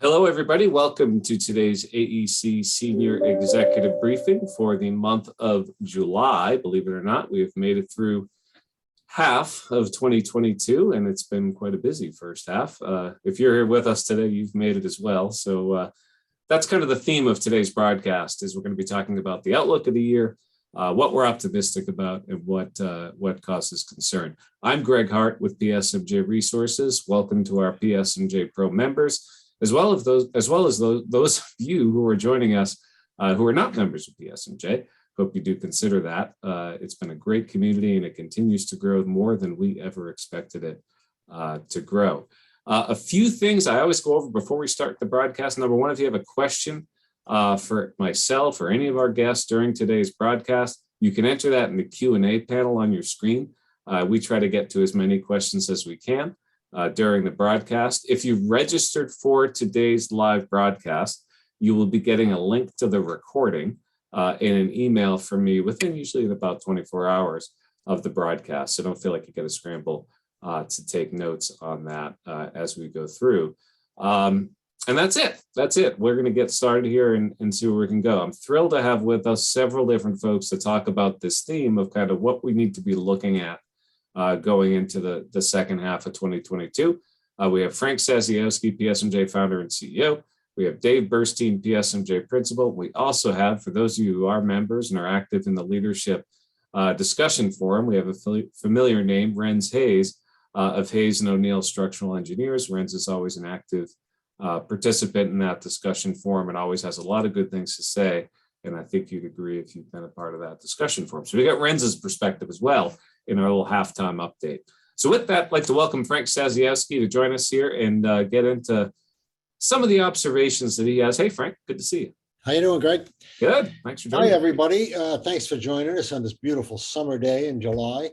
Hello, everybody. Welcome to today's AEC Senior Executive Briefing for the month of July. Believe it or not, we have made it through half of 2022, and it's been quite a busy first half. If you're here with us today, you've made it as well. So that's kind of the theme of today's broadcast, is we're going to be talking about the outlook of the year, what we're optimistic about, and what causes concern. I'm Greg Hart with PSMJ Resources. Welcome to our PSMJ Pro members, as well as those of you who are joining us who are not members of PSMJ. Hope you do consider that. It's been a great community, and it continues to grow more than we ever expected it to grow. A few things I always go over before we start the broadcast. Number one, if you have a question for myself or any of our guests during today's broadcast, you can enter that in the Q&A panel on your screen. We try to get to as many questions as we can during the broadcast. If you registered for today's live broadcast, you will be getting a link to the recording in an email from me within usually about 24 hours of the broadcast. So don't feel like you got to scramble to take notes on that as we go through. And that's it. That's it. We're going to get started here and see where we can go. I'm thrilled to have with us several different folks to talk about this theme of kind of what we need to be looking at going into the second half of 2022. We have Frank Sasiewski, PSMJ founder and CEO. We have Dave Burstein, PSMJ principal. We also have, for those of you who are members and are active in the leadership discussion forum, we have a familiar name, Renz Hayes of Hayes and O'Neill Structural Engineers. Renz is always an active participant in that discussion forum and always has a lot of good things to say. And I think you'd agree if you've been a part of that discussion forum. So we got Renz's perspective as well in our little halftime update. So with that, I'd like to welcome Frank Sasiewski to join us here and get into some of the observations that he has. Hey, Frank, good to see you. How you doing, Greg? Good. Thanks for joining. Hi, everybody. Thanks for joining us on this beautiful summer day in July.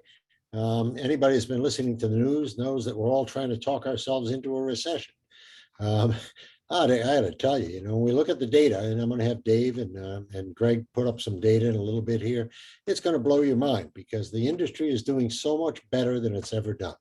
Anybody who's been listening to the news knows that we're all trying to talk ourselves into a recession. I got to tell you, when we look at the data, and I'm going to have Dave and Greg put up some data in a little bit here, it's going to blow your mind because the industry is doing so much better than it's ever done.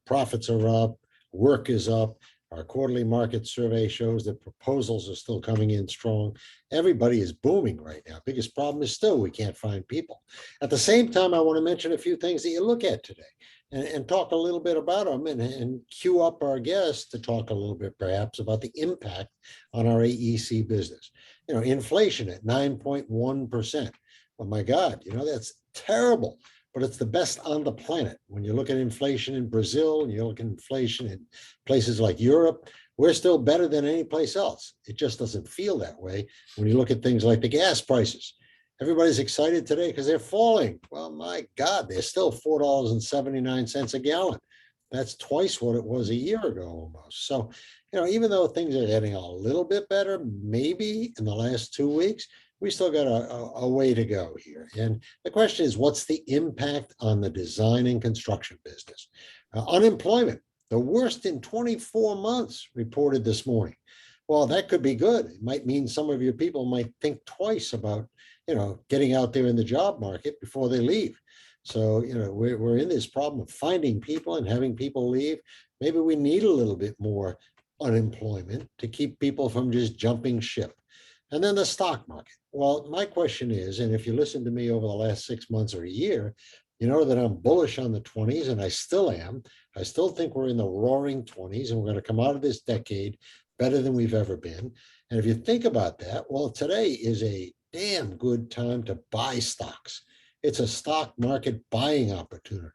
Profits are up, work is up. Our quarterly market survey shows that proposals are still coming in strong. Everybody is booming right now. Biggest problem is still we can't find people. At the same time, I want to mention a few things that you look at today and talk a little bit about them and cue up our guests to talk a little bit perhaps about the impact on our AEC business. Inflation at 9.1%. Oh my God, that's terrible. But it's the best on the planet. When you look at inflation in Brazil and you look at inflation in places like Europe, we're still better than any place else. It just doesn't feel that way when you look at things like the gas prices. Everybody's excited today because they're falling. Well, my God, they're still $4.79 a gallon. That's twice what it was a year ago almost. So, even though things are getting a little bit better, maybe in the last 2 weeks, we still got a way to go here. And the question is, what's the impact on the design and construction business? Unemployment, the worst in 24 months, reported this morning. Well, that could be good. It might mean some of your people might think twice about, getting out there in the job market before they leave. So, we're in this problem of finding people and having people leave. Maybe we need a little bit more unemployment to keep people from just jumping ship. And then the stock market. Well, my question is, and if you listen to me over the last 6 months or a year, you know that I'm bullish on the 20s, and I still am. I still think we're in the roaring 20s, and we're going to come out of this decade better than we've ever been. And if you think about that, well, today is a damn good time to buy stocks. It's a stock market buying opportunity.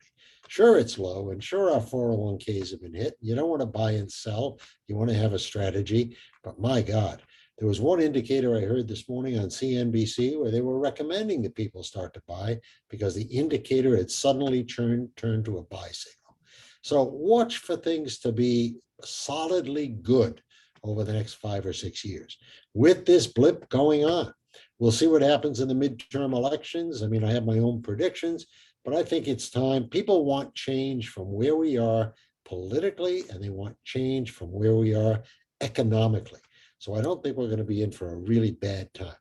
Sure, it's low, and sure, our 401ks have been hit. You don't want to buy and sell. You want to have a strategy. But my God, there was one indicator I heard this morning on CNBC where they were recommending that people start to buy because the indicator had suddenly turned to a buy signal. So watch for things to be solidly good over the next 5 or 6 years. With this blip going on, we'll see what happens in the midterm elections. I mean, I have my own predictions, but I think it's time. People want change from where we are politically, and they want change from where we are economically. So I don't think we're going to be in for a really bad time.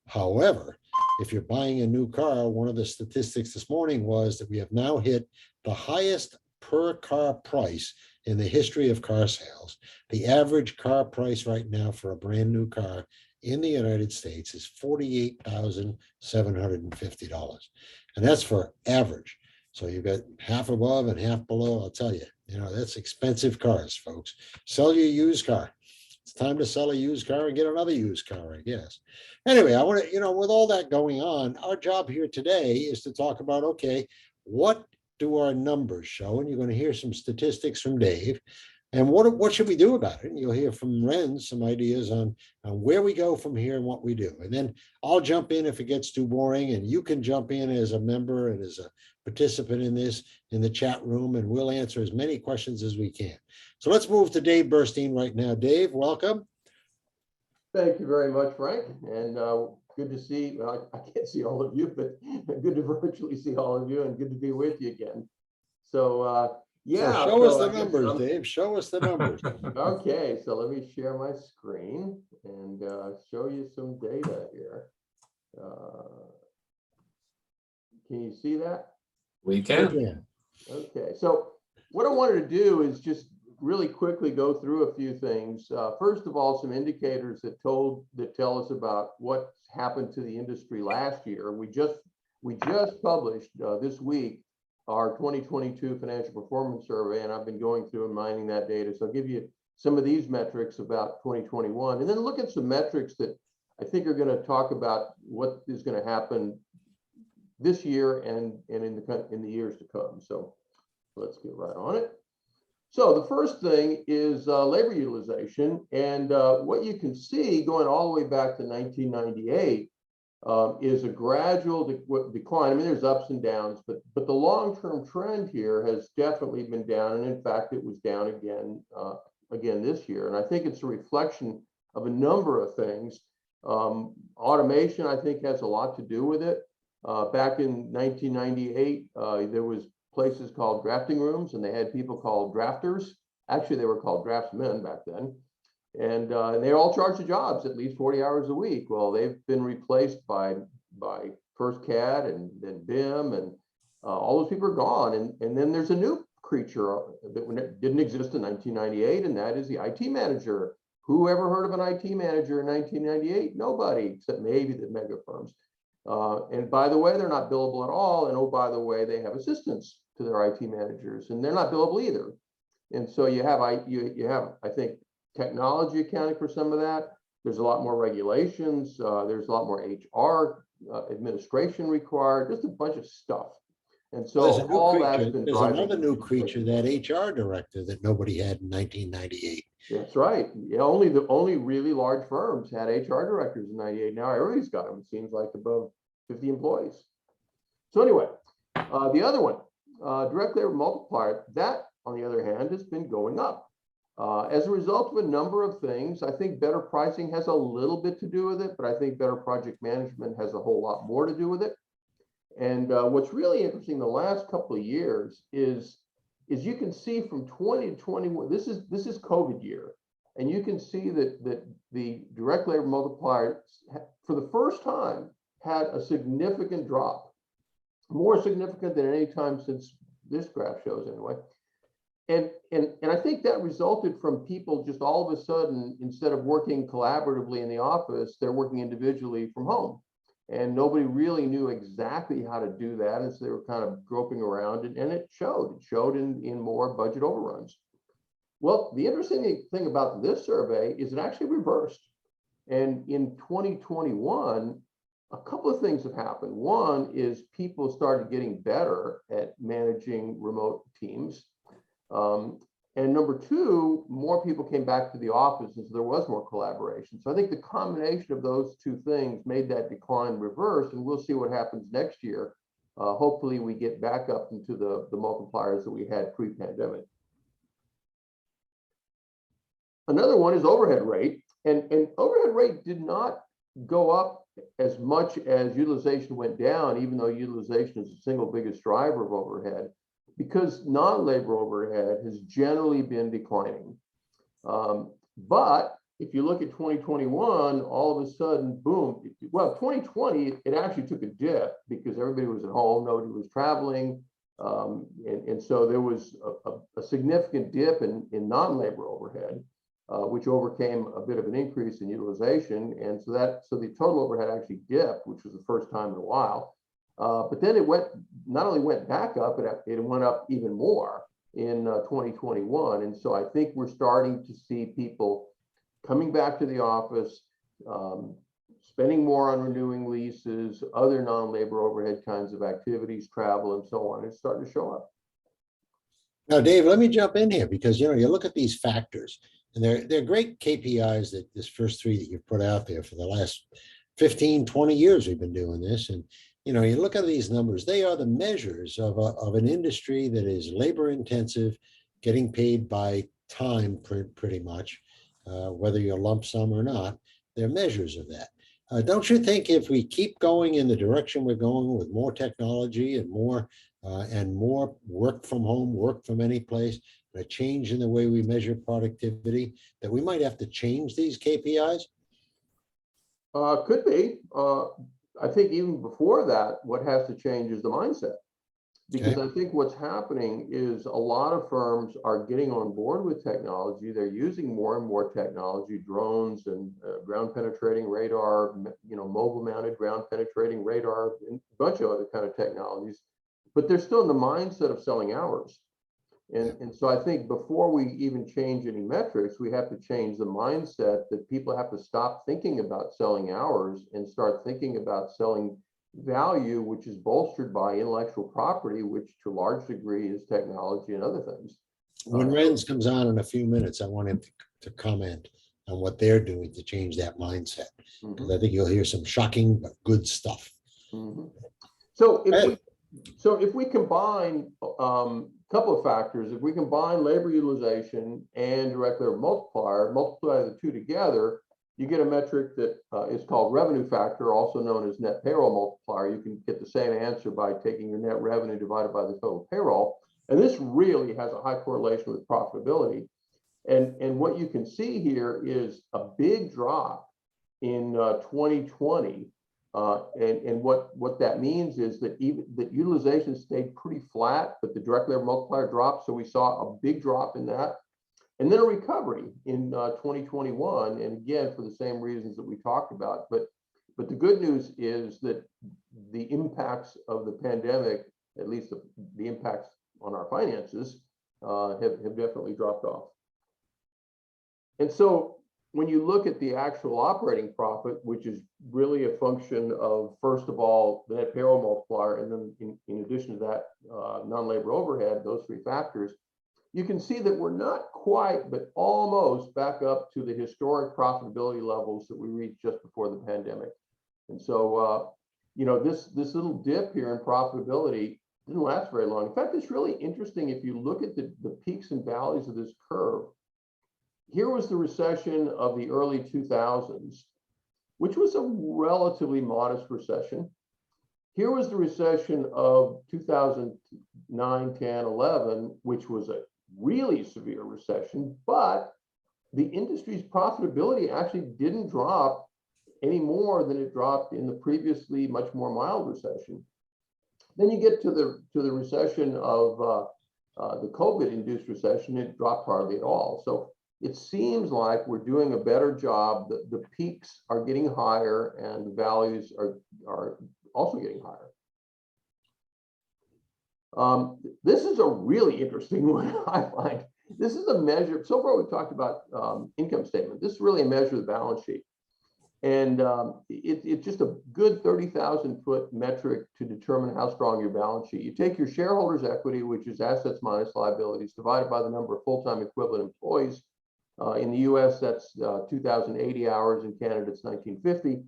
However, if you're buying a new car, one of the statistics this morning was that we have now hit the highest per car price in the history of car sales. The average car price right now for a brand new car in the United States is $48,750. And that's for average. So you've got half above and half below. I'll tell you, that's expensive cars, folks. Sell your used car. It's time to sell a used car and get another used car, I guess. Anyway, I want to, with all that going on, our job here today is to talk about, okay, what do our numbers show? And you're going to hear some statistics from Dave. And what should we do about it? And you'll hear from Ren some ideas on where we go from here and what we do. And then I'll jump in if it gets too boring, and you can jump in as a member and as a participant in this in the chat room, and we'll answer as many questions as we can. So let's move to Dave Burstein right now. Dave, welcome. Thank you very much, Frank. And good to see, well, I can't see all of you, but good to virtually see all of you and good to be with you again. So, yeah. So show us the numbers, Dave. Show us the numbers. Okay, so let me share my screen and show you some data here. Can you see that? We can. Okay, so what I wanted to do is just really quickly go through a few things. First of all, some indicators that tell us about what happened to the industry last year. We just published this week our 2022 financial performance survey, and I've been going through and mining that data. So I'll give you some of these metrics about 2021, and then look at some metrics that I think are going to talk about what is going to happen this year and in the years to come. So let's get right on it. So the first thing is labor utilization, and what you can see going all the way back to 1998 is a gradual decline. I mean, there's ups and downs, but the long-term trend here has definitely been down, and in fact, it was down again this year. And I think it's a reflection of a number of things. Automation, I think, has a lot to do with it. Back in 1998, there was places called drafting rooms, and they had people called drafters. Actually, they were called draftsmen back then. And they all charged the jobs at least 40 hours a week. Well, they've been replaced by first CAD and then BIM, and all those people are gone. And then there's a new creature that didn't exist in 1998, and that is the IT manager. Who ever heard of an IT manager in 1998? Nobody, except maybe the mega firms. And by the way, they're not billable at all. And oh, by the way, they have assistants to their IT managers, and they're not billable either. And so you have, I think, technology accounting for some of that. There's a lot more regulations. There's a lot more HR administration required, just a bunch of stuff. And so all that's been there's another new creature, that HR director that nobody had in 1998. That's right. Yeah, only really large firms had HR directors in 98. Now everybody's got them. It seems like above 50 employees. So anyway, the other one, direct labor multiplier, that on the other hand has been going up. As a result of a number of things. I think better pricing has a little bit to do with it, but I think better project management has a whole lot more to do with it. And what's really interesting the last couple of years is you can see from 20 to 21, this is COVID year, and you can see that the direct labor multiplier for the first time had a significant drop, more significant than any time since this graph shows anyway. And I think that resulted from people just all of a sudden, instead of working collaboratively in the office, they're working individually from home. And nobody really knew exactly how to do that. And so they were kind of groping around, and it showed. It showed in more budget overruns. Well, the interesting thing about this survey is it actually reversed. And in 2021, a couple of things have happened. One is people started getting better at managing remote teams. And number two, more people came back to the office, and so there was more collaboration. So I think the combination of those two things made that decline reverse, and we'll see what happens next year. Hopefully we get back up into the multipliers that we had pre-pandemic. Another one is overhead rate, and overhead rate did not go up as much as utilization went down, even though utilization is the single biggest driver of overhead, because non-labor overhead has generally been declining. But if you look at 2021, all of a sudden, boom, well, 2020, it actually took a dip because everybody was at home, nobody was traveling. And so there was a significant dip in non-labor overhead, which overcame a bit of an increase in utilization. And so the total overhead actually dipped, which was the first time in a while. But then it not only went back up, it went up even more in 2021. And so I think we're starting to see people coming back to the office, spending more on renewing leases, other non-labor overhead kinds of activities, travel, and so on. It's starting to show up. Now, Dave, let me jump in here because, you look at these factors and they're great KPIs that this first three that you've put out there for the last 15, 20 years we've been doing this. And, you look at these numbers, they are the measures of an industry that is labor intensive, getting paid by time pretty much, whether you're lump sum or not, they're measures of that. Don't you think if we keep going in the direction we're going with more technology and more work from home, work from any place, a change in the way we measure productivity, that we might have to change these KPIs? Could be. I think even before that, what has to change is the mindset. Because I think what's happening is a lot of firms are getting on board with technology. They're using more and more technology, drones and ground penetrating radar, mobile mounted ground penetrating radar, and a bunch of other kind of technologies. But they're still in the mindset of selling hours. And so I think before we even change any metrics, we have to change the mindset that people have to stop thinking about selling hours and start thinking about selling value, which is bolstered by intellectual property, which to a large degree is technology and other things. When Renz comes on in a few minutes, I want him to comment on what they're doing to change that mindset, because I think you'll hear some shocking but good stuff. So if we combine a couple of factors, if we combine labor utilization and direct labor multiplier, multiply the two together, you get a metric that is called revenue factor, also known as net payroll multiplier. You can get the same answer by taking your net revenue divided by the total payroll. And this really has a high correlation with profitability. And what you can see here is a big drop in 2020. And what that means is that that utilization stayed pretty flat, but the direct labor multiplier dropped. So we saw a big drop in that. And then a recovery in 2021, and again, for the same reasons that we talked about. But the good news is that the impacts of the pandemic, at least the impacts on our finances, have definitely dropped off. And so when you look at the actual operating profit, which is really a function of, first of all, the net payroll multiplier, and then in addition to that, non-labor overhead, those three factors, you can see that we're not quite, but almost back up to the historic profitability levels that we reached just before the pandemic. And so, this little dip here in profitability didn't last very long. In fact, it's really interesting if you look at the peaks and valleys of this curve. Here was the recession of the early 2000s, which was a relatively modest recession. Here was the recession of 2009, 10, 11, which was a really severe recession, but the industry's profitability actually didn't drop any more than it dropped in the previously much more mild recession. Then you get to the recession of the COVID-induced recession, it dropped hardly at all. So it seems like we're doing a better job. The peaks are getting higher and the values are also getting higher. This is a really interesting one, I find. This is a measure. So far, we've talked about income statement. This is really a measure of the balance sheet. And it's just a good 30,000-foot metric to determine how strong your balance sheet. You take your shareholders' equity, which is assets minus liabilities, divided by the number of full-time equivalent employees. In the US, that's 2,080 hours. In Canada, it's 1950.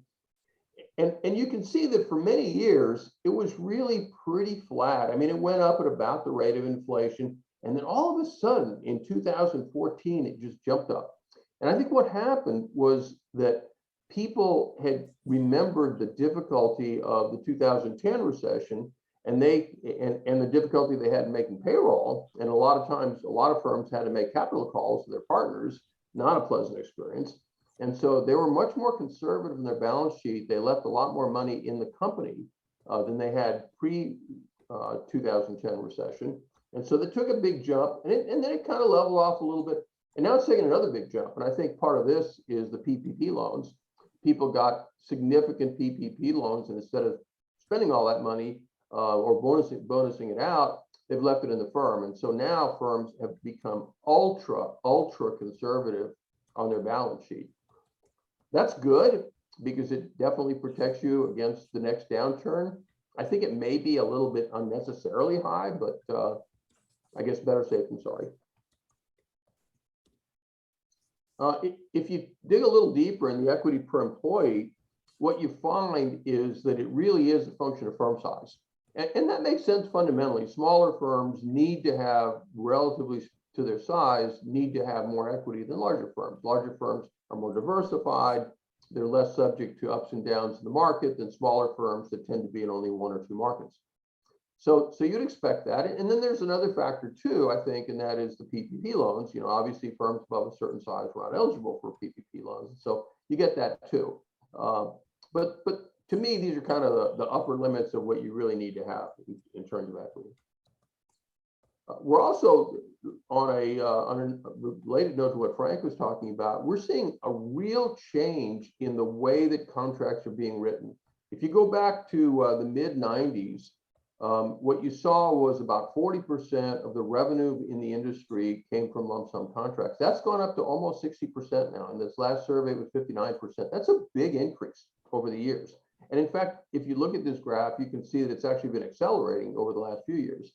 And you can see that for many years, it was really pretty flat. I mean, it went up at about the rate of inflation. And then all of a sudden, in 2014, it just jumped up. And I think what happened was that people had remembered the difficulty of the 2010 recession and the difficulty they had in making payroll. And a lot of times, a lot of firms had to make capital calls to their partners, not a pleasant experience. And so they were much more conservative in their balance sheet. They left a lot more money in the company than they had 2010 recession. And so they took a big jump, and then it kind of leveled off a little bit. And now it's taking another big jump. And I think part of this is the PPP loans. People got significant PPP loans, and instead of spending all that money or bonusing it out, they've left it in the firm. And so now firms have become ultra conservative on their balance sheet. That's good because it definitely protects you against the next downturn. I think it may be a little bit unnecessarily high, but I guess better safe than sorry. If you dig a little deeper in the equity per employee, what you find is that it really is a function of firm size. And that makes sense fundamentally. Smaller firms need to have, relatively to their size, need to have more equity than larger firms. Larger firms are more diversified. They're less subject to ups and downs in the market than smaller firms that tend to be in only one or two markets. So you'd expect that. And then there's another factor too, I think, and that is the PPP loans. You know, obviously firms above a certain size were not eligible for PPP loans. So you get that too. But to me, these are kind of the upper limits of what you really need to have in terms of equity. We're also on a related note to what Frank was talking about. We're seeing a real change in the way that contracts are being written. If you go back to the mid 90s, what you saw was about 40% of the revenue in the industry came from lump sum contracts. That's gone up to almost 60% now. And this last survey was 59%. That's a big increase over the years. And in fact, if you look at this graph, you can see that it's actually been accelerating over the last few years.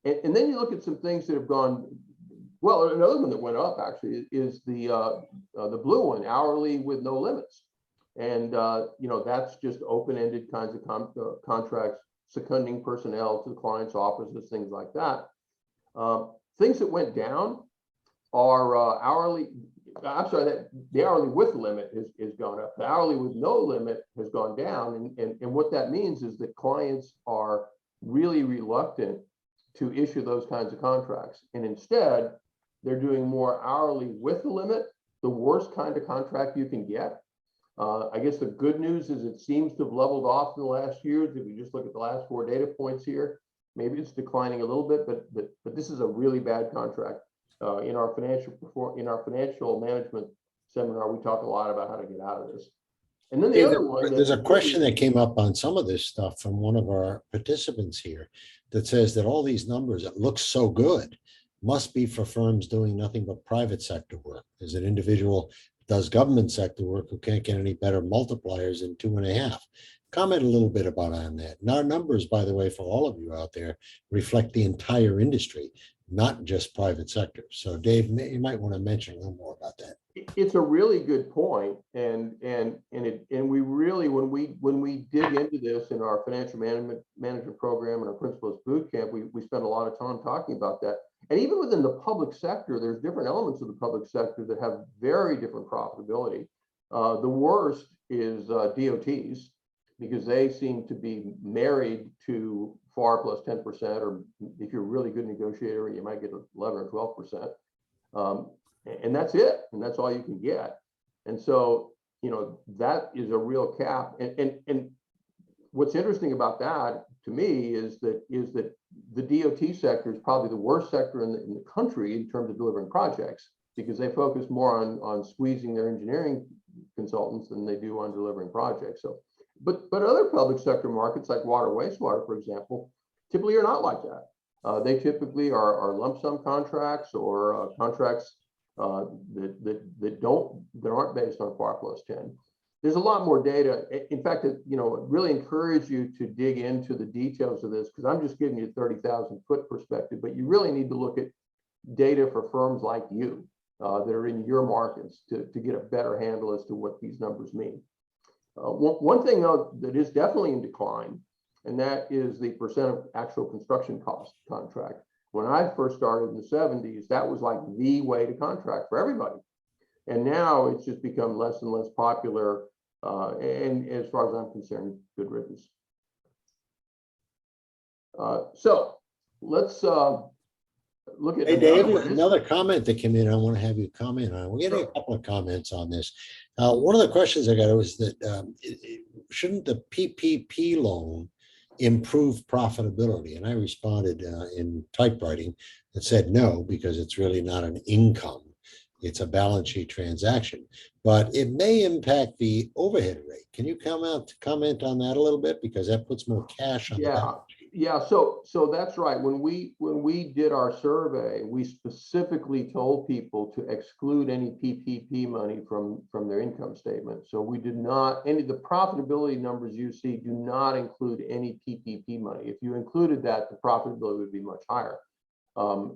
And then you look at some things that have gone, well, another one that went up actually is the blue one, hourly with no limits. And, you know, that's just open-ended kinds of contracts, seconding personnel to the client's offices, things like that. Things that went down are hourly. I'm sorry, that the hourly with limit is gone up. The hourly with no limit has gone down. And what that means is that clients are really reluctant to issue those kinds of contracts. And instead, they're doing more hourly with the limit, the worst kind of contract you can get. I guess the good news is it seems to have leveled off in the last years. If you just look at the last 4 data points here, maybe it's declining a little bit, but this is a really bad contract. In our financial management seminar, we talk a lot about how to get out of this. And then the other one, there's a question that came up on some of this stuff from one of our participants here that says that all these numbers that look so good must be for firms doing nothing but private sector work. There's an individual does government sector work who can't get any better multipliers than 2.5. Comment a little bit about on that. And our numbers, by the way, for all of you out there, reflect the entire industry, not just private sector. So Dave, you might want to mention a little more about that. It's a really good point, and we really, when we dig into this in our financial management program and our principals boot camp, we spend a lot of time talking about that. And even within the public sector, there's different elements of the public sector that have very different profitability. The worst is DOTs, because they seem to be married to FAR plus 10%, or if you're a really good negotiator, you might get 11 or 12%. And that's it, and that's all you can get. And so, you know, that is a real cap. And what's interesting about that to me is that the DOT sector is probably the worst sector in the country in terms of delivering projects, because they focus more on squeezing their engineering consultants than they do on delivering projects. So, but other public sector markets like water, wastewater, for example, typically are not like that. They typically are lump sum contracts or contracts that aren't based on FAR plus 10. There's a lot more data. In fact, you know, really encourage you to dig into the details of this, because I'm just giving you 30,000 foot perspective, but you really need to look at data for firms like you that are in your markets to get a better handle as to what these numbers mean. One thing though that is definitely in decline, and that is the percent of actual construction cost contract. When I first started in the 70s, that was like the way to contract for everybody. And now it's just become less and less popular. And as far as I'm concerned, good riddance. So let's look at— Hey, Dave, another comment that came in, I want to have you comment on. We're getting a couple of comments on this. One of the questions I got was that shouldn't the PPP loan improve profitability? And I responded in typewriting that said no, because it's really not an income. It's a balance sheet transaction, but it may impact the overhead rate. Can you comment on that a little bit? Because that puts more cash on the Yeah, balance sheet. yeah. So that's right. When we did our survey, we specifically told people to exclude any PPP money from their income statement. So we did not, any of the profitability numbers you see do not include any PPP money. If you included that, the profitability would be much higher.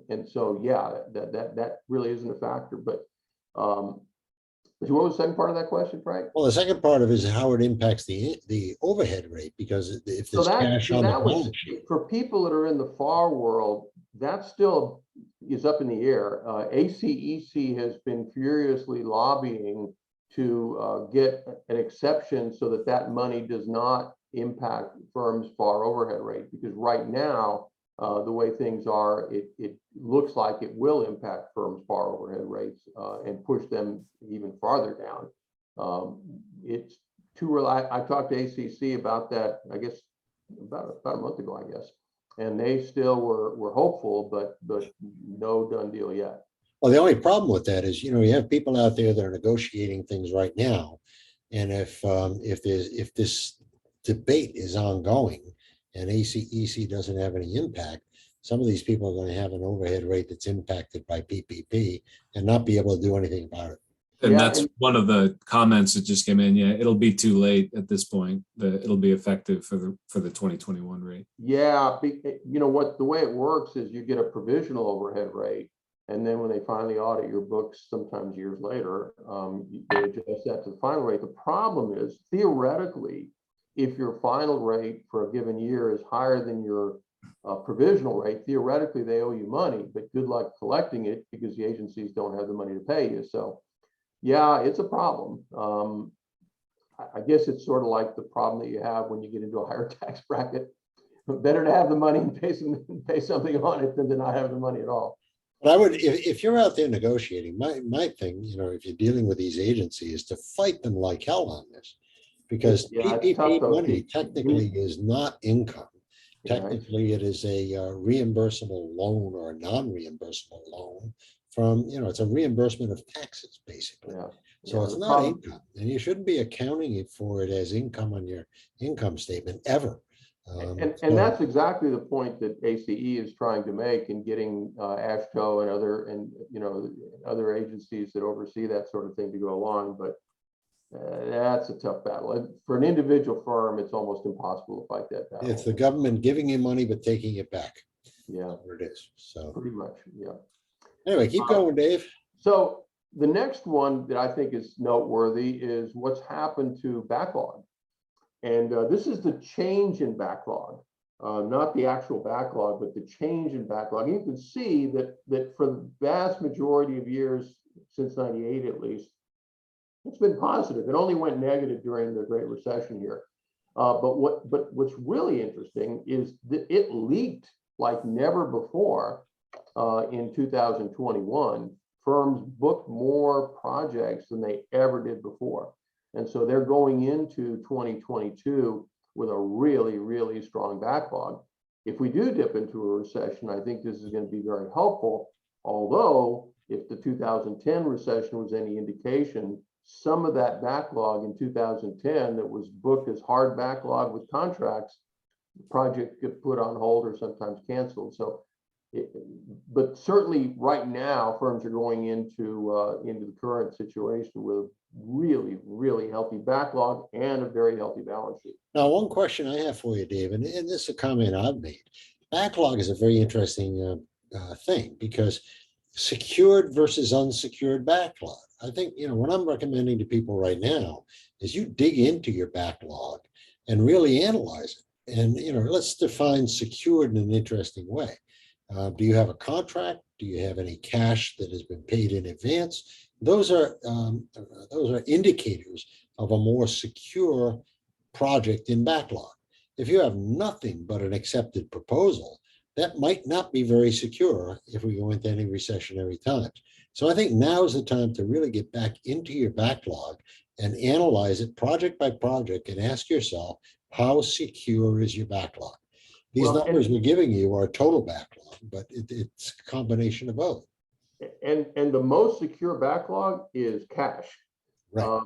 And so, yeah, that really isn't a factor. But what was the second part of that question, Frank? Well, the second part of it is how it impacts the overhead rate, because if So there's cash on the that was balance sheet. for people that are in the FAR world, that still is up in the air. ACEC has been furiously lobbying to get an exception so that that money does not impact firms' FAR overhead rate, because right now, the way things are, it looks like it will impact firms' FAR overhead rates and push them even farther down. It's too early. I talked to ACC about that, I guess, about a month ago, I guess, and they still were hopeful, but no done deal yet. Well, the only problem with that is, you have people out there that are negotiating things right now, and if this debate is ongoing and ACEC doesn't have any impact, some of these people are going to have an overhead rate that's impacted by PPP and not be able to do anything about it. And Yeah, that's one of the comments that just came in. Yeah, it'll be too late at this point. It'll be effective for the 2021 rate. Yeah, what the way it works is you get a provisional overhead rate, and then when they finally audit your books, sometimes years later, they adjust that to the final rate. The problem is, theoretically, if your final rate for a given year is higher than your provisional rate, theoretically they owe you money, but good luck collecting it because the agencies don't have the money to pay you. So yeah, it's a problem. I guess it's sort of like the problem that you have when you get into a higher tax bracket. Better to have the money and pay something on it than to not have the money at all. But I would, if you're out there negotiating, my thing, if you're dealing with these agencies, is to fight them like hell on this, because Yeah, it's tough, PPP though, money Steve. technically is not income. Yeah, Technically, it is a reimbursable loan or a non-reimbursable loan from, it's a reimbursement of taxes, basically. yeah. So Yeah, it's the not problem- income, and you shouldn't be accounting it for it as income on your income statement ever. And So- that's exactly the point that ACE is trying to make in getting AASHTO and other agencies that oversee that sort of thing to go along. But that's a tough battle. And for an individual firm, it's almost impossible to fight that battle. It's the government giving you money but taking it back. Yeah, That's what it is. So pretty much. Yeah. anyway, keep going, Dave. So the next one that I think is noteworthy is what's happened to backlog. And this is the change in backlog, not the actual backlog, but the change in backlog. And you can see that for the vast majority of years, since '98 at least, it's been positive. It only went negative during the Great Recession here. But what's really interesting is that it leaked like never before in 2021. Firms booked more projects than they ever did before. And so they're going into 2022 with a really, really strong backlog. If we do dip into a recession, I think this is going to be very helpful. Although, if the 2010 recession was any indication, some of that backlog in 2010 that was booked as hard backlog with contracts, the project get put on hold or sometimes canceled. So, but certainly right now, firms are going into the current situation with a really, really healthy backlog and a very healthy balance sheet. Now, one question I have for you, Dave, and this is a comment I've made. Backlog is a very interesting thing, because secured versus unsecured backlog. I think, what I'm recommending to people right now is you dig into your backlog and really analyze it. And, let's define secured in an interesting way. Do you have a contract? Do you have any cash that has been paid in advance? Those are indicators of a more secure project in backlog. If you have nothing but an accepted proposal, that might not be very secure if we go into any recessionary times. So I think now is the time to really get back into your backlog and analyze it project by project and ask yourself, How secure is your backlog? These Well, numbers we're giving you are total backlog, but it's a combination of both. and the most secure backlog is cash. Right.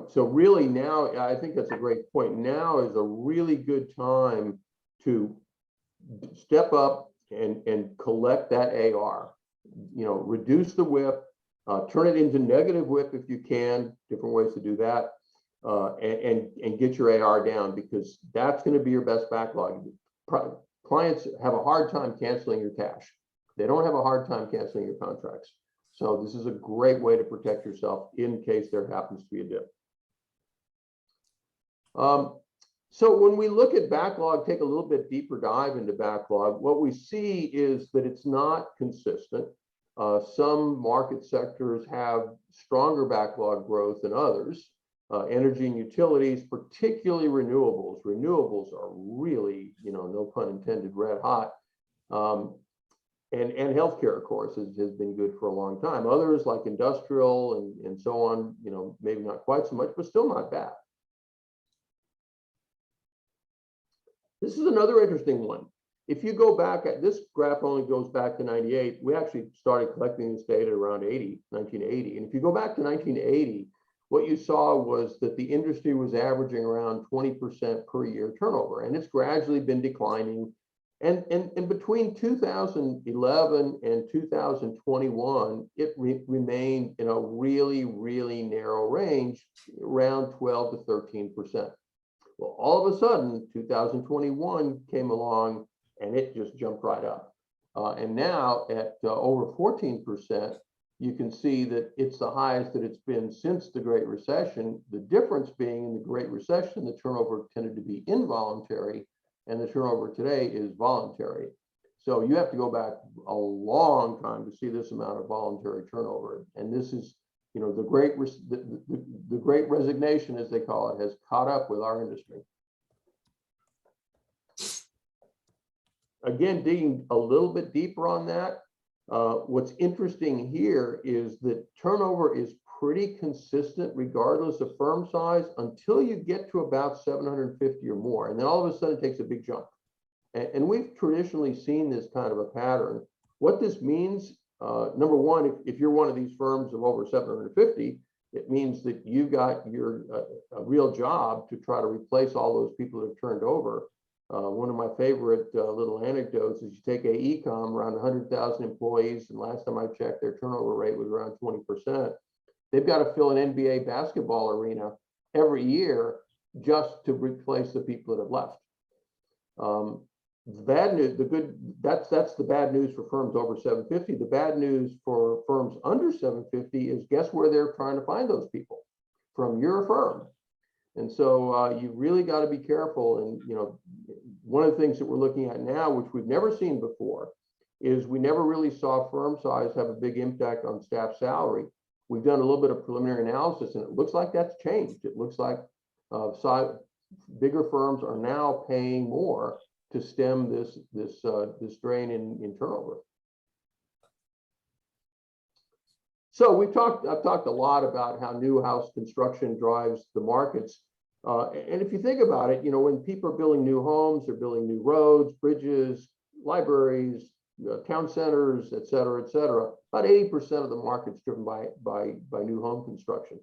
So really now, I think that's a great point. Now is a really good time to step up and collect that AR. Reduce the WIP, turn it into negative WIP if you can. Different ways to do that, and get your AR down, because that's going to be your best backlog. Clients have a hard time canceling your cash. They don't have a hard time canceling your contracts. So this is a great way to protect yourself in case there happens to be a dip. So when we look at backlog, take a little bit deeper dive into backlog, what we see is that it's not consistent. Some market sectors have stronger backlog growth than others. Energy and utilities, particularly renewables. Renewables are really, no pun intended, red hot. And healthcare, of course, has been good for a long time. Others like industrial and so on, maybe not quite so much, but still not bad. This is another interesting one. If you go back, this graph only goes back to 98. We actually started collecting this data around 1980. And if you go back to 1980, what you saw was that the industry was averaging around 20% per year turnover, and it's gradually been declining. And between 2011 and 2021, it remained in a really, really narrow range, around 12 to 13%. Well, all of a sudden, 2021 came along and it just jumped right up. And now at over 14%, you can see that it's the highest that it's been since the Great Recession. The difference being, in the Great Recession, the turnover tended to be involuntary, and the turnover today is voluntary. So you have to go back a long time to see this amount of voluntary turnover. And this is, the great resignation, as they call it, has caught up with our industry. Again, digging a little bit deeper on that, what's interesting here is that turnover is pretty consistent regardless of firm size until you get to about 750 or more. And then all of a sudden it takes a big jump. And we've traditionally seen this kind of a pattern. What this means, number one, if you're one of these firms of over 750, it means that you've got a real job to try to replace all those people that have turned over. One of my favorite little anecdotes is you take AECOM, around 100,000 employees, and last time I checked, their turnover rate was around 20%. They've got to fill an NBA basketball arena every year just to replace the people that have left. The bad news, that's the bad news for firms over 750. The bad news for firms under 750 is, guess where they're trying to find those people? From your firm. And so you really got to be careful. And one of the things that we're looking at now, which we've never seen before, is we never really saw firm size have a big impact on staff salary. We've done a little bit of preliminary analysis, and it looks like that's changed. It looks like bigger firms are now paying more to stem this drain in turnover. So I've talked a lot about how new house construction drives the markets. And if you think about it, when people are building new homes, they're building new roads, bridges, libraries, town centers, et cetera, about 80% of the market's driven by new home construction.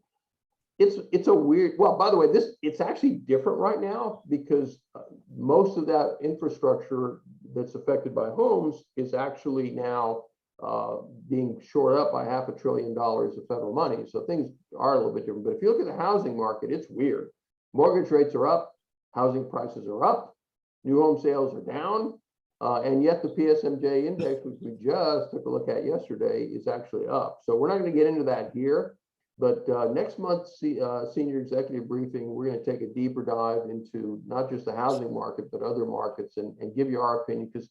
It's a weird, well, by the way, it's actually different right now because most of that infrastructure that's affected by homes is actually now being shored up by $500 billion of federal money. So things are a little bit different. But if you look at the housing market, it's weird. Mortgage rates are up, housing prices are up, new home sales are down, and yet the PSMJ index, which we just took a look at yesterday, is actually up. So we're not going to get into that here, but next month's senior executive briefing, we're going to take a deeper dive into not just the housing market, but other markets and give you our opinion, because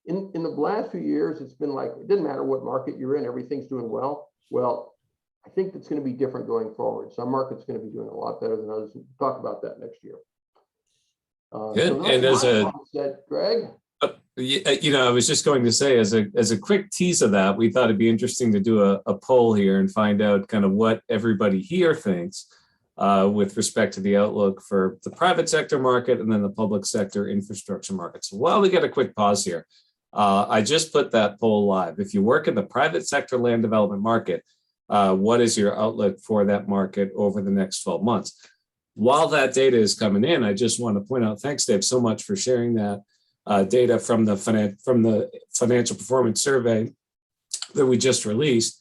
in the last few years, it's been like, it didn't matter what market you're in, everything's doing well. Well, I think it's going to be different going forward. Some markets going to be doing a lot better than others. We'll talk about that next year. Good. So and as a Greg, I was just going to say, as a quick tease of that, we thought it'd be interesting to do a poll here and find out kind of what everybody here thinks. with respect to the outlook for the private sector market and then the public sector infrastructure market. So while we get a quick pause here, I just put that poll live. If you work in the private sector land development market, what is your outlook for that market over the next 12 months? While that data is coming in, I just want to point out, thanks, Dave, so much for sharing that data from the financial performance survey that we just released.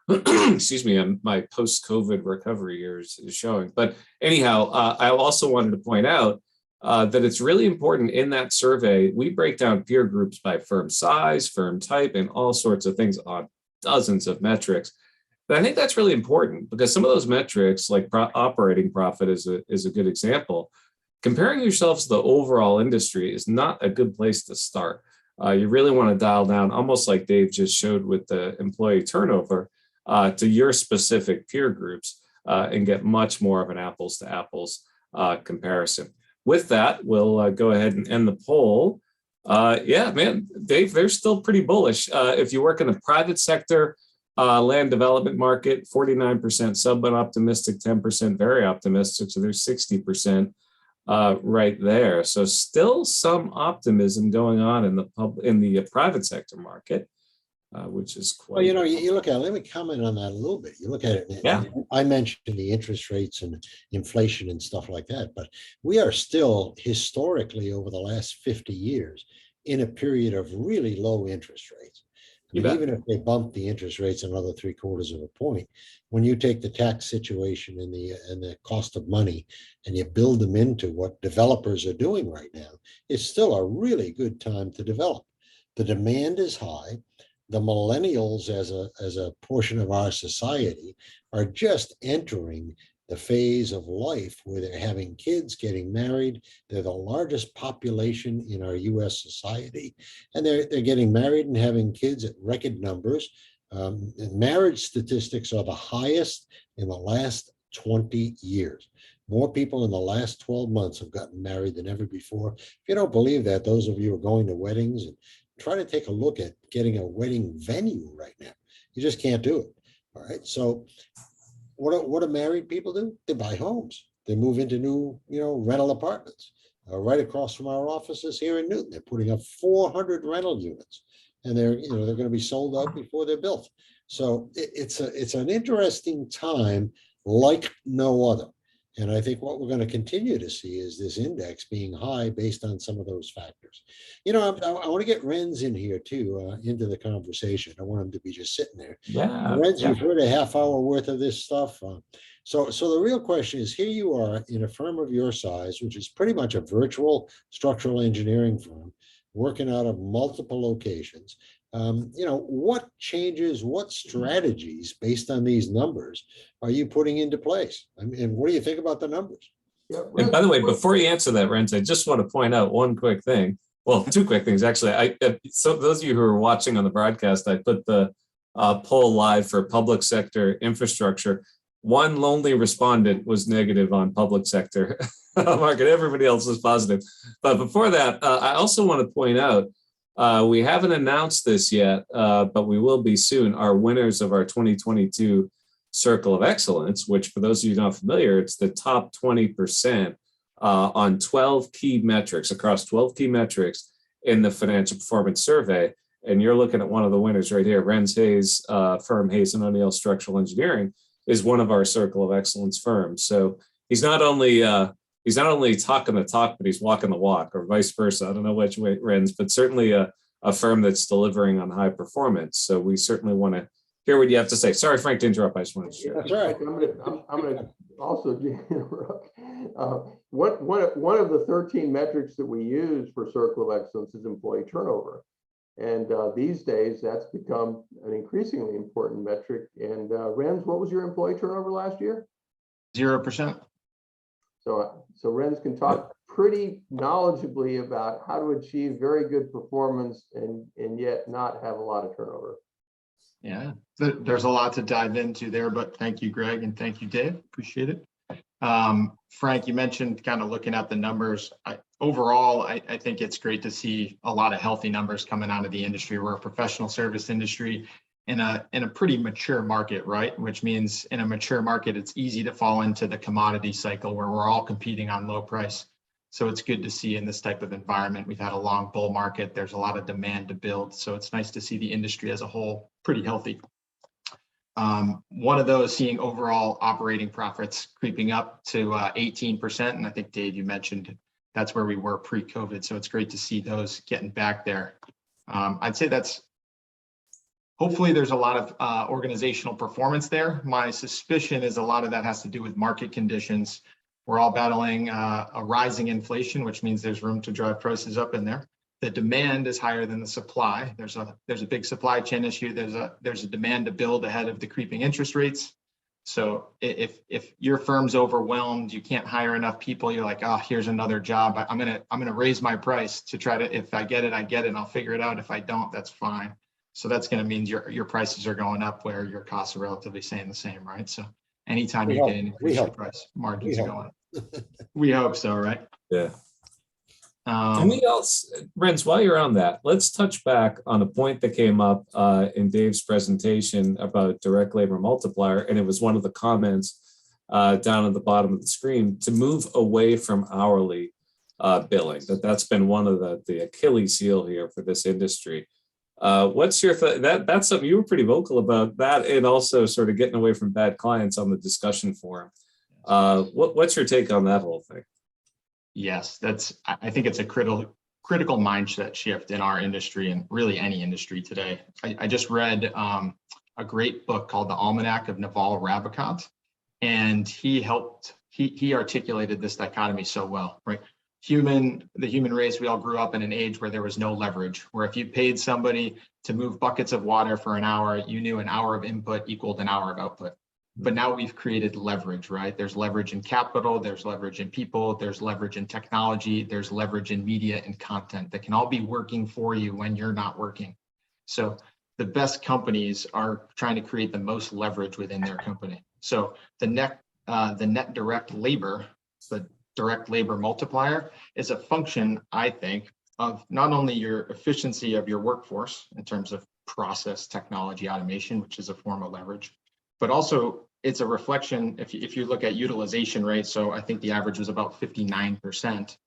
Excuse me, my post-COVID recovery years is showing. But anyhow, I also wanted to point out that it's really important in that survey. We break down peer groups by firm size, firm type, and all sorts of things on dozens of metrics. But I think that's really important because some of those metrics, like operating profit is a good example. Comparing yourselves to the overall industry is not a good place to start. You really want to dial down, almost like Dave just showed with the employee turnover, to your specific peer groups and get much more of an apples to apples comparison. With that, we'll go ahead and end the poll. Yeah, man, Dave, they're still pretty bullish. If you work in the private sector land development market, 49% sub-optimistic, 10% very optimistic. So there's 60% right there. So still some optimism going on in the private sector market. Which is quite. Well, you look at it, let me comment on that a little bit. You look at it, Yeah. I mentioned the interest rates and inflation and stuff like that, but we are still historically over the last 50 years in a period of really low interest rates. I mean, even if they bump the interest rates another 3/4 of a point, when you take the tax situation and the cost of money and you build them into what developers are doing right now, it's still a really good time to develop. The demand is high. The millennials as a portion of our society are just entering the phase of life where they're having kids, getting married. They're the largest population in our US society, and they're getting married and having kids at record numbers. Marriage statistics are the highest in the last 20 years. More people in the last 12 months have gotten married than ever before. If you don't believe that, those of you who are going to weddings and try to take a look at getting a wedding venue right now. You just can't do it. All right. So what do married people do? They buy homes. They move into new, rental apartments. Right across from our offices here in Newton, they're putting up 400 rental units, and they're going to be sold out before they're built. So it's an interesting time like no other. And I think what we're going to continue to see is this index being high based on some of those factors. I want to get Renz in here too, into the conversation. I want him to be just sitting there. Yeah. Renz, you've heard a half hour worth of this stuff. So the real question is, here you are in a firm of your size, which is pretty much a virtual structural engineering firm, working out of multiple locations. What changes, what strategies based on these numbers are you putting into place? I mean, and what do you think about the numbers? Yeah, And by the way, before you answer that, Renz, I just want to point out one quick thing. Well, two quick things, actually. So those of you who are watching on the broadcast, I put the poll live for public sector infrastructure. One lonely respondent was negative on public sector market. Everybody else was positive. But before that, I also want to point out, we haven't announced this yet, but we will be soon. Our winners of our 2022 Circle of Excellence, which for those of you not familiar, it's the top 20% on 12 key metrics, across 12 key metrics in the financial performance survey. And you're looking at one of the winners right here. Renz Hayes, firm Hayes and O'Neill Structural Engineering, is one of our Circle of Excellence firms. So he's not only talking the talk, but he's walking the walk, or vice versa. I don't know which way, Renz, but certainly a firm that's delivering on high performance. So we certainly want to hear what you have to say. Sorry, Frank, to interrupt. I just wanted to share. That's right. I'm going to also interrupt. One of the 13 metrics that we use for Circle of Excellence is employee turnover. And these days, that's become an increasingly important metric. And Renz, what was your employee turnover last year? 0%. So Renz can talk pretty knowledgeably about how to achieve very good performance and yet not have a lot of turnover. Yeah, there's a lot to dive into there, but thank you, Greg, and thank you, Dave. Appreciate it. Frank, you mentioned kind of looking at the numbers. Overall, I think it's great to see a lot of healthy numbers coming out of the industry. We're a professional service industry. in a pretty mature market, right? Which means in a mature market, it's easy to fall into the commodity cycle where we're all competing on low price. So it's good to see in this type of environment. We've had a long bull market. There's a lot of demand to build. So it's nice to see the industry as a whole pretty healthy. One of those seeing overall operating profits creeping up to 18%. And I think, Dave, you mentioned that's where we were pre-COVID. So it's great to see those getting back there. I'd say that's hopefully there's a lot of organizational performance there. My suspicion is a lot of that has to do with market conditions. We're all battling a rising inflation, which means there's room to drive prices up in there. The demand is higher than the supply. There's a big supply chain issue. There's a demand to build ahead of the creeping interest rates. So if your firm's overwhelmed, you can't hire enough people, you're like, oh, here's another job. I'm gonna raise my price to try to, if I get it, I get it, and I'll figure it out. If I don't, that's fine. So that's gonna mean your prices are going up where your costs are relatively staying the same, right? So anytime you can increase your price, margins are going up. We hope so, right? Yeah. Anything else, Renz, while you're on that, let's touch back on a point that came up in Dave's presentation about direct labor multiplier, and it was one of the comments down at the bottom of the screen to move away from hourly billing. That's been one of the Achilles heel here for this industry. What's your that's something you were pretty vocal about that, and also sort of getting away from bad clients on the discussion forum. What's your take on that whole thing? Yes, I think it's a critical mindset shift in our industry and really any industry today. I just read a great book called The Almanac of Naval Ravikant, and he articulated this dichotomy so well, right? The human race, we all grew up in an age where there was no leverage, where if you paid somebody to move buckets of water for an hour, you knew an hour of input equaled an hour of output. But now we've created leverage, right? There's leverage in capital, there's leverage in people, there's leverage in technology, there's leverage in media and content that can all be working for you when you're not working. So the best companies are trying to create the most leverage within their company. So the net direct labor, the direct labor multiplier, is a function, I think, of not only your efficiency of your workforce in terms of process, technology, automation, which is a form of leverage, but also it's a reflection, if you look at utilization rate, so I think the average was about 59%.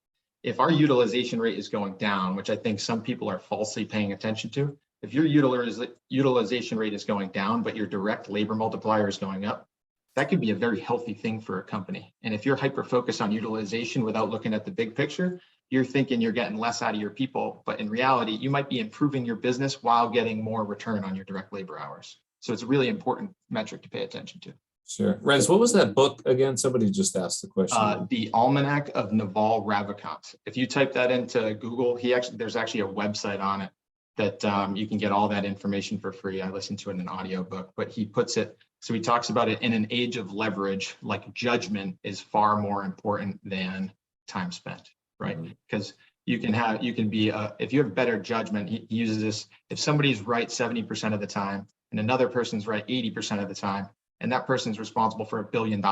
If our utilization rate is going down, which I think some people are falsely paying attention to, if your utilization rate is going down, but your direct labor multiplier is going up, that could be a very healthy thing for a company. And if you're hyper-focused on utilization without looking at the big picture, you're thinking you're getting less out of your people, but in reality, you might be improving your business while getting more return on your direct labor hours. So it's a really important metric to pay attention to. Sure. Renz, what was that book again? Somebody just asked the question. The Almanac of Naval Ravikant. If you type that into Google, there's actually a website on it that you can get all that information for free. I listened to it in an audiobook, but he puts it, so he talks about it in an age of leverage, like judgment is far more important than time spent, right? Because you can be, if you have better judgment, he uses this, if somebody's right 70% of the time, and another person's right 80% of the time, and that person's responsible for $1 billion.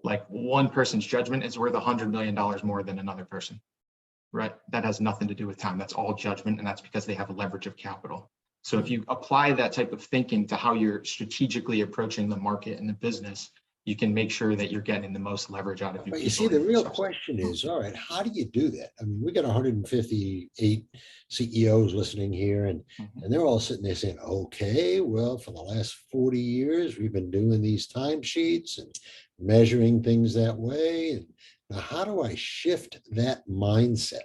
Like one person's judgment is worth $100 million more than another person, right? That has nothing to do with time. That's all judgment, and that's because they have a leverage of capital. So if you apply that type of thinking to how you're strategically approaching the market and the business, you can make sure that you're getting the most leverage out of your people. But you see, the real question is, all right, how do you do that? I mean, we got 158 CEOs listening here, and they're all sitting there saying, okay, well, for the last 40 years, we've been doing these timesheets and measuring things that way. And now how do I shift that mindset?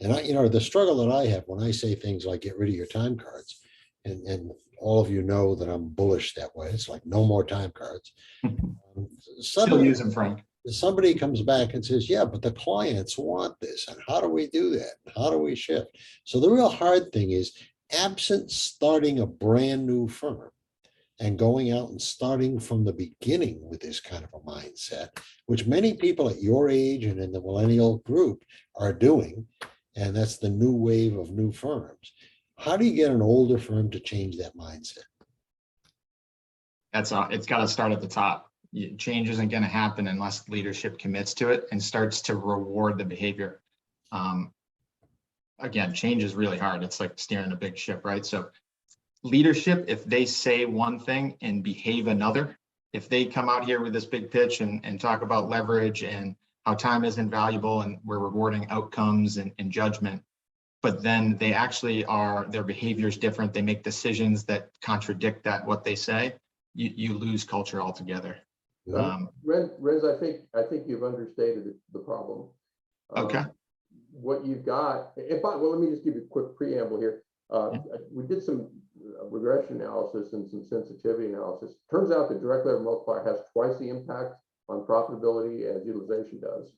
And the struggle that I have when I say things like get rid of your time cards, and all of you know that I'm bullish that way. It's like no more time cards. Still use them, Frank. Somebody comes back and says, yeah, but the clients want this. And how do we do that? How do we shift? So the real hard thing is, absent starting a brand new firm and going out and starting from the beginning with this kind of a mindset, which many people at your age and in the millennial group are doing. And that's the new wave of new firms. How do you get an older firm to change that mindset? It's got to start at the top. Change isn't going to happen unless leadership commits to it and starts to reward the behavior. Again, change is really hard. It's like steering a big ship, right? So leadership, if they say one thing and behave another, if they come out here with this big pitch and talk about leverage and how time is invaluable and we're rewarding outcomes and judgment, but then they actually their behavior is different. They make decisions that contradict what they say. You lose culture altogether. Renz, I think you've understated the problem. Okay. What you've got, well, let me just give you a quick preamble here. We did some regression analysis and some sensitivity analysis. Turns out the direct lever multiplier has twice the impact on profitability as utilization does.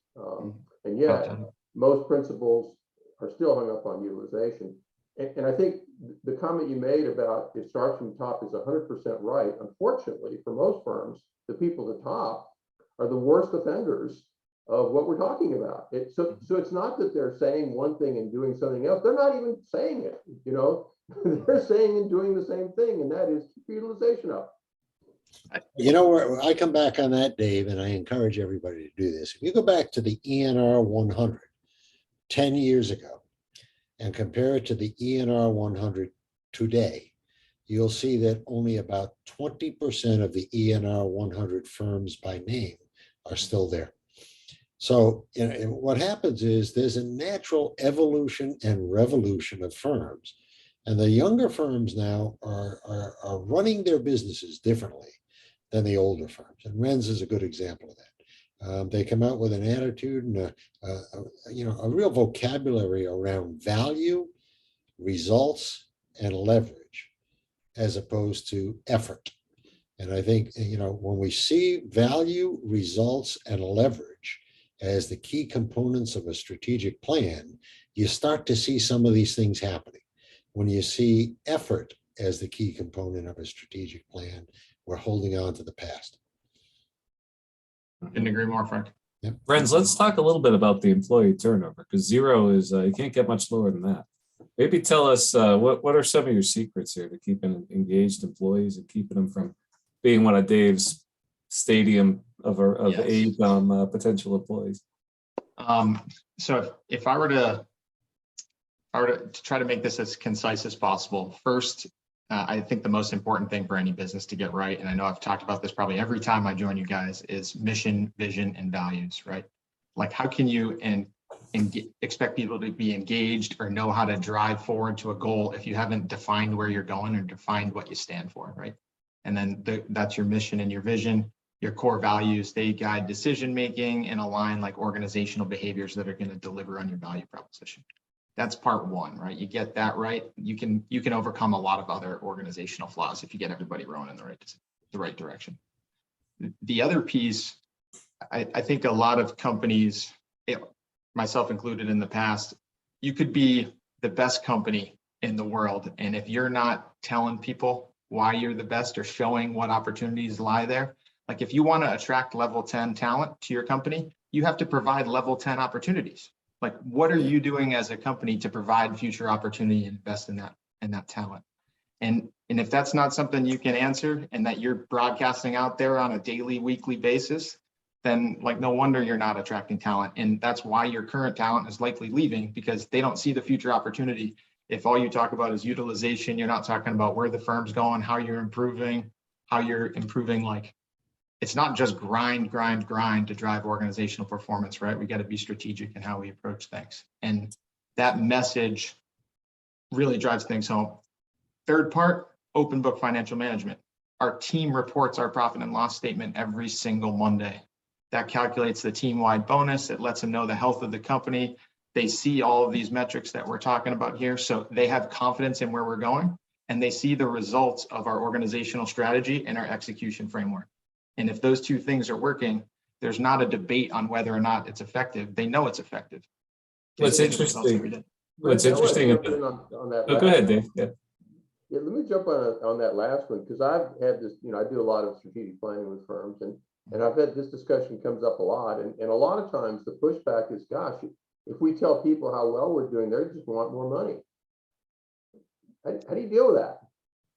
And yet, most principals are still hung up on utilization. And I think the comment you made about it starts from the top is 100% right. Unfortunately, for most firms, the people at the top are the worst offenders of what we're talking about. So it's not that they're saying one thing and doing something else. They're not even saying it, you know. They're saying and doing the same thing, and that is keep utilization up. You know, where I come back on that, Dave, and I encourage everybody to do this. If you go back to the ENR 100 10 years ago and compare it to the ENR 100 today, you'll see that only about 20% of the ENR 100 firms by name are still there. So and what happens is there's a natural evolution and revolution of firms. And the younger firms now are running their businesses differently than the older firms. And Renz is a good example of that. They come out with an attitude and a real vocabulary around value, results, and leverage, as opposed to effort. And I think, when we see value, results, and leverage as the key components of a strategic plan, you start to see some of these things happening. When you see effort as the key component of a strategic plan, we're holding on to the past. Couldn't agree more, Frank. Yep. Friends, let's talk a little bit about the employee turnover, because 0 is, you can't get much lower than that. Maybe tell us what are some of your secrets here to keeping engaged employees and keeping them from being one of Dave's stadium of age potential employees. So if I were to try to make this as concise as possible, first, I think the most important thing for any business to get right, and I know I've talked about this probably every time I join you guys, is mission, vision, and values, right? Like, how can you expect people to be engaged or know how to drive forward to a goal if you haven't defined where you're going or defined what you stand for, right? And then that's your mission and your vision. Your core values, they guide decision-making and align like organizational behaviors that are going to deliver on your value proposition. That's part one, right? You get that right, you can overcome a lot of other organizational flaws if you get everybody rowing in the right direction. The other piece, I think a lot of companies, myself included in the past, you could be the best company in the world, and if you're not telling people why you're the best or showing what opportunities lie there, like if you want to attract level 10 talent to your company, you have to provide level 10 opportunities. Like, what are you doing as a company to provide future opportunity and invest in that talent? And if that's not something you can answer and that you're broadcasting out there on a daily, weekly basis, then like no wonder you're not attracting talent. And that's why your current talent is likely leaving, because they don't see the future opportunity. If all you talk about is utilization, you're not talking about where the firm's going, how you're improving, like, it's not just grind to drive organizational performance, right? We got to be strategic in how we approach things. And that message really drives things home. Third part, open book financial management. Our team reports our profit and loss statement every single Monday. That calculates the team-wide bonus. It lets them know the health of the company. They see all of these metrics that we're talking about here. So they have confidence in where we're going, and they see the results of our organizational strategy and our execution framework. And if those two things are working, there's not a debate on whether or not it's effective. They know it's effective. What's interesting? What's interesting? On that Go ahead, Dave. Yeah. Yeah, let me jump on that last one, because I've had this, I do a lot of strategic planning with firms, and I've had this discussion comes up a lot. And a lot of times the pushback is, gosh, if we tell people how well we're doing, they just want more money. How do you deal with that?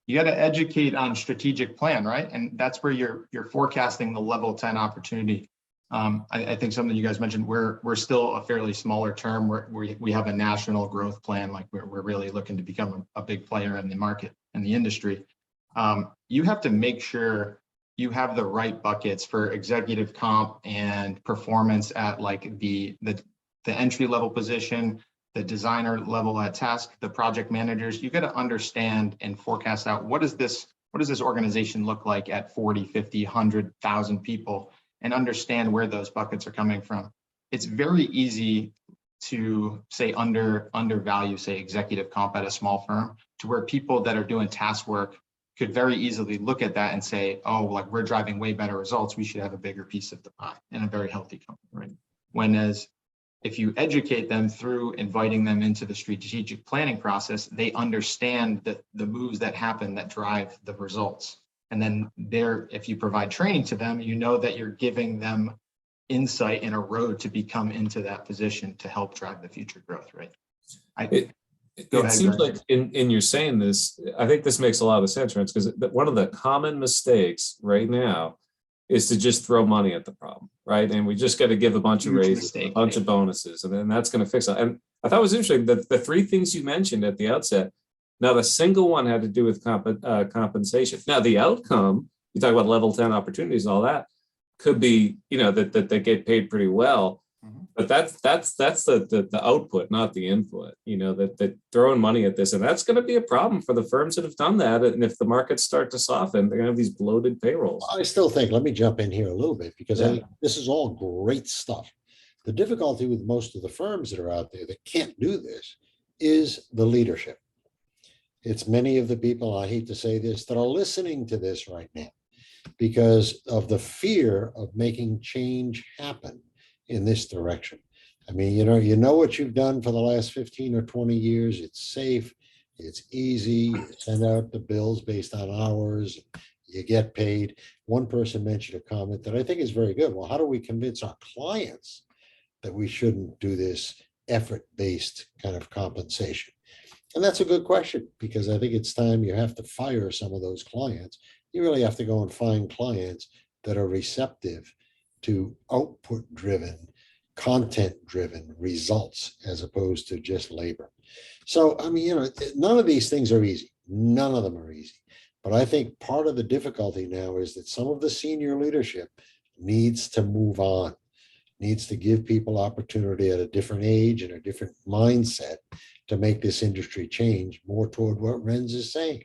You got to educate on strategic plan, right? And that's where you're forecasting the level 10 opportunity. I think something you guys mentioned, we're still a fairly smaller term. We have a national growth plan. Like we're really looking to become a big player in the market and the industry. You have to make sure you have the right buckets for executive comp and performance at like the entry level position, the designer level at task, the project managers. You got to understand and forecast out what does this organization look like at 40, 50, 100,000 people, and understand where those buckets are coming from. It's very easy to say undervalue, say executive comp at a small firm, to where people that are doing task work could very easily look at that and say, oh, like we're driving way better results, we should have a bigger piece of the pie in a very healthy company, right? Whereas if you educate them through inviting them into the strategic planning process, they understand the moves that happen that drive the results. And then if you provide training to them, you know that you're giving them insight and a road to become into that position to help drive the future growth, right? It seems like in your saying this, I think this makes a lot of sense, right? Because one of the common mistakes right now is to just throw money at the problem, right? And we just got to give a bunch of raises, a bunch of bonuses, and then that's going to fix it. And I thought it was interesting that the three things you mentioned at the outset, not a single one had to do with compensation. Now the outcome, you talk about level 10 opportunities and all that, could be, that they get paid pretty well. But that's the output, not the input, that throwing money at this. And that's going to be a problem for the firms that have done that. And if the markets start to soften, they're going to have these bloated payrolls. I still think, let me jump in here a little bit, because I think this is all great stuff. The difficulty with most of the firms that are out there that can't do this is the leadership. It's many of the people, I hate to say this, that are listening to this right now because of the fear of making change happen in this direction. I mean, you know what you've done for the last 15 or 20 years. It's safe, it's easy, you send out the bills based on hours, you get paid. One person mentioned a comment that I think is very good. Well, how do we convince our clients that we shouldn't do this effort-based kind of compensation? And that's a good question, because I think it's time you have to fire some of those clients. You really have to go and find clients that are receptive to output-driven, content-driven results as opposed to just labor. So, I mean, none of these things are easy. None of them are easy. But I think part of the difficulty now is that some of the senior leadership needs to move on, needs to give people opportunity at a different age and a different mindset to make this industry change more toward what Renz is saying.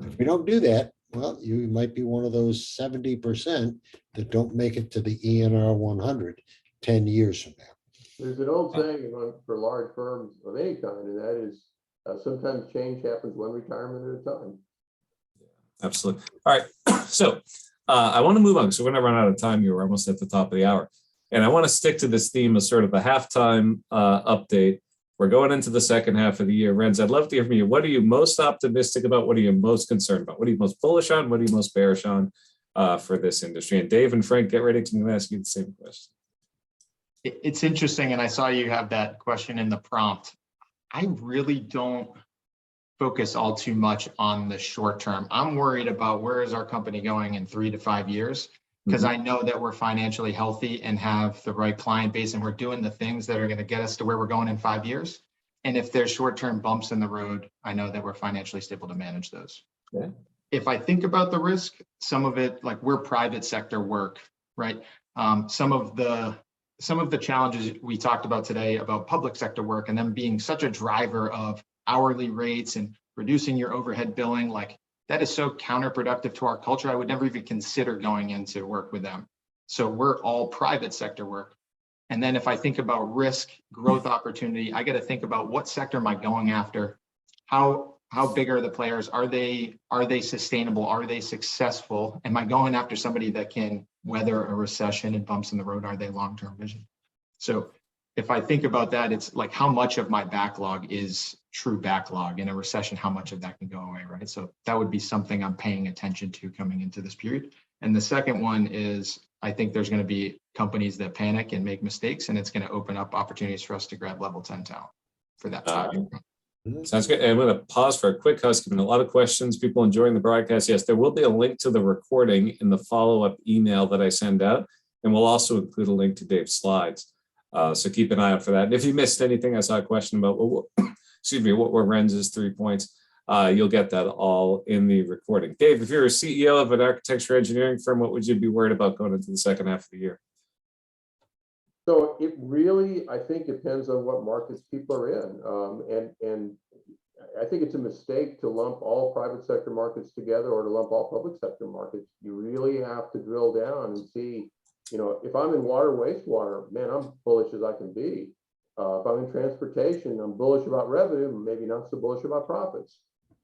If we don't do that, well, you might be one of those 70% that don't make it to the ENR 100 10 years from now. There's an old saying for large firms of any kind, and that is sometimes change happens one retirement at a time. Absolutely. All right. So I want to move on. So we're going to run out of time here. We're almost at the top of the hour. And I want to stick to this theme of sort of the halftime update. We're going into the second half of the year. Renz, I'd love to hear from you. What are you most optimistic about? What are you most concerned about? What are you most bullish on? What are you most bearish on for this industry? And Dave and Frank, get ready, because I'm going to ask you the same question. It's interesting, and I saw you have that question in the prompt. I really don't focus all too much on the short term. I'm worried about where is our company going in 3 to 5 years, because I know that we're financially healthy and have the right client base, and we're doing the things that are going to get us to where we're going in 5 years. And if there's short-term bumps in the road, I know that we're financially stable to manage those. Yeah. If I think about the risk, some of it, like we're private sector work, right? Some of the challenges we talked about today about public sector work and them being such a driver of hourly rates and reducing your overhead billing, like that is so counterproductive to our culture. I would never even consider going into work with them. So we're all private sector work. And then if I think about risk, growth opportunity, I got to think about what sector am I going after? How big are the players? Are they sustainable? Are they successful? Am I going after somebody that can weather a recession and bumps in the road? Are they long-term vision? So if I think about that, it's like how much of my backlog is true backlog in a recession, how much of that can go away, right? So that would be something I'm paying attention to coming into this period. And the second one is, I think there's going to be companies that panic and make mistakes, and it's going to open up opportunities for us to grab level 10 talent for that 5 year. Sounds good. And I'm going to pause for a quick housekeeping. A lot of questions, people enjoying the broadcast. Yes, there will be a link to the recording in the follow-up email that I send out. And we'll also include a link to Dave's slides. So keep an eye out for that. And if you missed anything, I saw a question about, excuse me, what were Renz's 3 points? You'll get that all in the recording. Dave, if you're a CEO of an architecture engineering firm, what would you be worried about going into the second half of the year? So it really, I think, depends on what markets people are in. And I think it's a mistake to lump all private sector markets together or to lump all public sector markets. You really have to drill down and see, if I'm in water, wastewater, man, I'm bullish as I can be. If I'm in transportation, I'm bullish about revenue, maybe not so bullish about profits.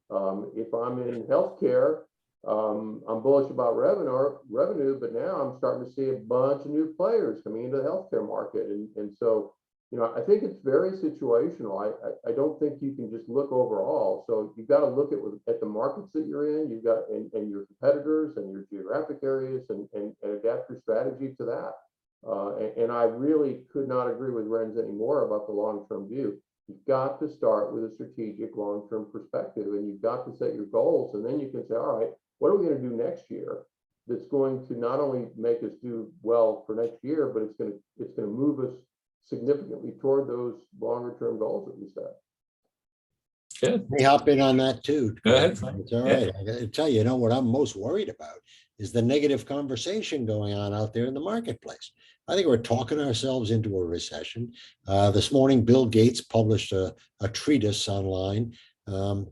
If I'm in healthcare, I'm bullish about revenue, but now I'm starting to see a bunch of new players coming into the healthcare market. And so, I think it's very situational. I don't think you can just look overall. So you've got to look at the markets that you're in, you've got and your competitors and your geographic areas and adapt your strategy to that. And I really could not agree with Renz anymore about the long-term view. You've got to start with a strategic long-term perspective, and you've got to set your goals, and then you can say, all right, what are we going to do next year that's going to not only make us do well for next year, but it's going to move us significantly toward those longer-term goals that we set. Good. Let me hop in on that too. Go ahead. It's all right. I got to tell you, what I'm most worried about is the negative conversation going on out there in the marketplace. I think we're talking ourselves into a recession. This morning, Bill Gates published a treatise online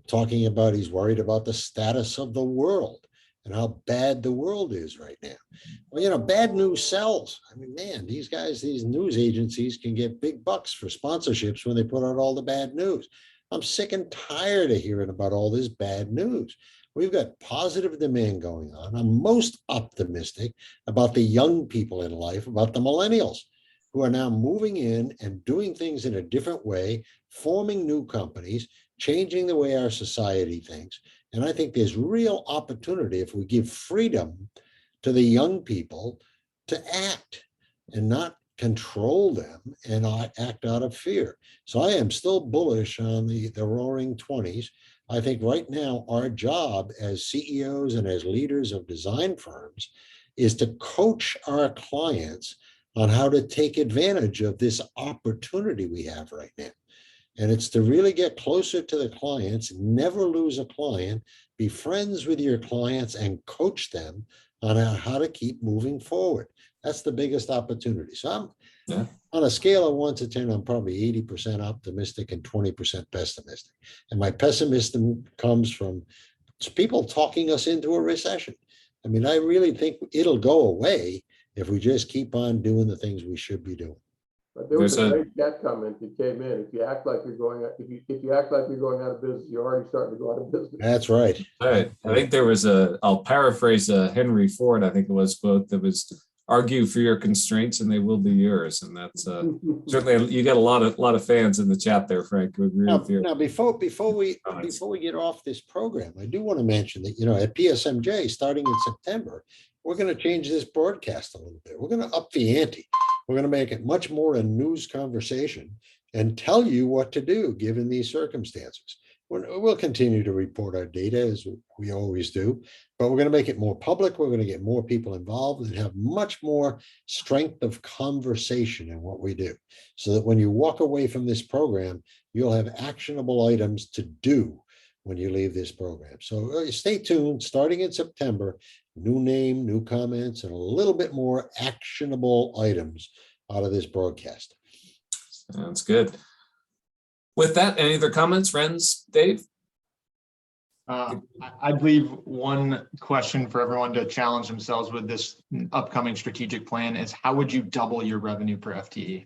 talking about he's worried about the status of the world and how bad the world is right now. Well, bad news sells. I mean, man, these guys, these news agencies can get big bucks for sponsorships when they put out all the bad news. I'm sick and tired of hearing about all this bad news. We've got positive demand going on. I'm most optimistic about the young people in life, about the millennials who are now moving in and doing things in a different way, forming new companies, changing the way our society thinks. And I think there's real opportunity if we give freedom to the young people to act and not control them and not act out of fear. So I am still bullish on the roaring 20s. I think right now our job as CEOs and as leaders of design firms is to coach our clients on how to take advantage of this opportunity we have right now. And it's to really get closer to the clients, never lose a client, be friends with your clients and coach them on how to keep moving forward. That's the biggest opportunity. So I'm on a scale of 1 to 10, I'm probably 80% optimistic and 20% pessimistic. And my pessimism comes from people talking us into a recession. I mean, I really think it'll go away if we just keep on doing the things we should be doing. But there was a great chat comment that came in. If you act like you're going, if you act like you're going out of business, you're already starting to go out of business. That's right. All right. I think there was I'll paraphrase Henry Ford, I think it was, quote that was, argue for your constraints and they will be yours. And that's certainly, you got a lot of fans in the chat there, Frank, who agree with you. Now, before we get off this program, I do want to mention that, at PSMJ, starting in September, we're going to change this broadcast a little bit. We're going to up the ante. We're going to make it much more a news conversation and tell you what to do given these circumstances. We'll continue to report our data as we always do, but we're going to make it more public. We're going to get more people involved and have much more strength of conversation in what we do, so that when you walk away from this program, you'll have actionable items to do when you leave this program. So stay tuned. Starting in September, new name, new comments, and a little bit more actionable items out of this broadcast. Sounds good. With that, any other comments, Renz, Dave? I'd leave one question for everyone to challenge themselves with this upcoming strategic plan is how would you double your revenue per FTE?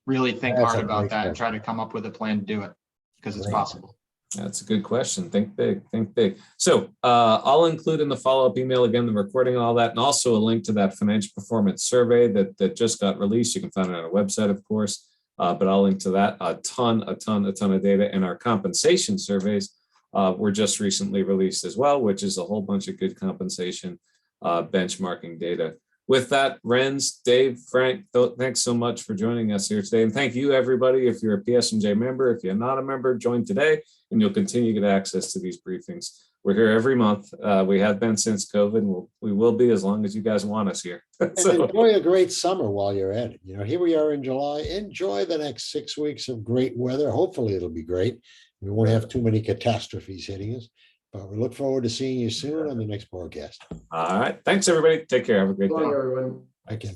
Really think hard about that and try to come up with a plan to do it because it's possible. That's a good question. Think big, think big. So I'll include in the follow-up email, again, the recording, all that, and also a link to that financial performance survey that just got released. You can find it on our website, of course, but I'll link to that. A ton of data. And our compensation surveys were just recently released as well, which is a whole bunch of good compensation benchmarking data. With that, Renz, Dave, Frank, thanks so much for joining us here today. And thank you, everybody. If you're a PSMJ member, if you're not a member, join today, and you'll continue to get access to these briefings We're here every month. We have been since COVID. We will be as long as you guys want us here. And So, enjoy a great summer while you're at it. You know, here we are in July. Enjoy the next 6 weeks of great weather. Hopefully it'll be great. We won't have too many catastrophes hitting us, but we look forward to seeing you soon on the next broadcast. all right. Thanks, everybody. Take care. Have a great Good day. luck, everyone. Okay.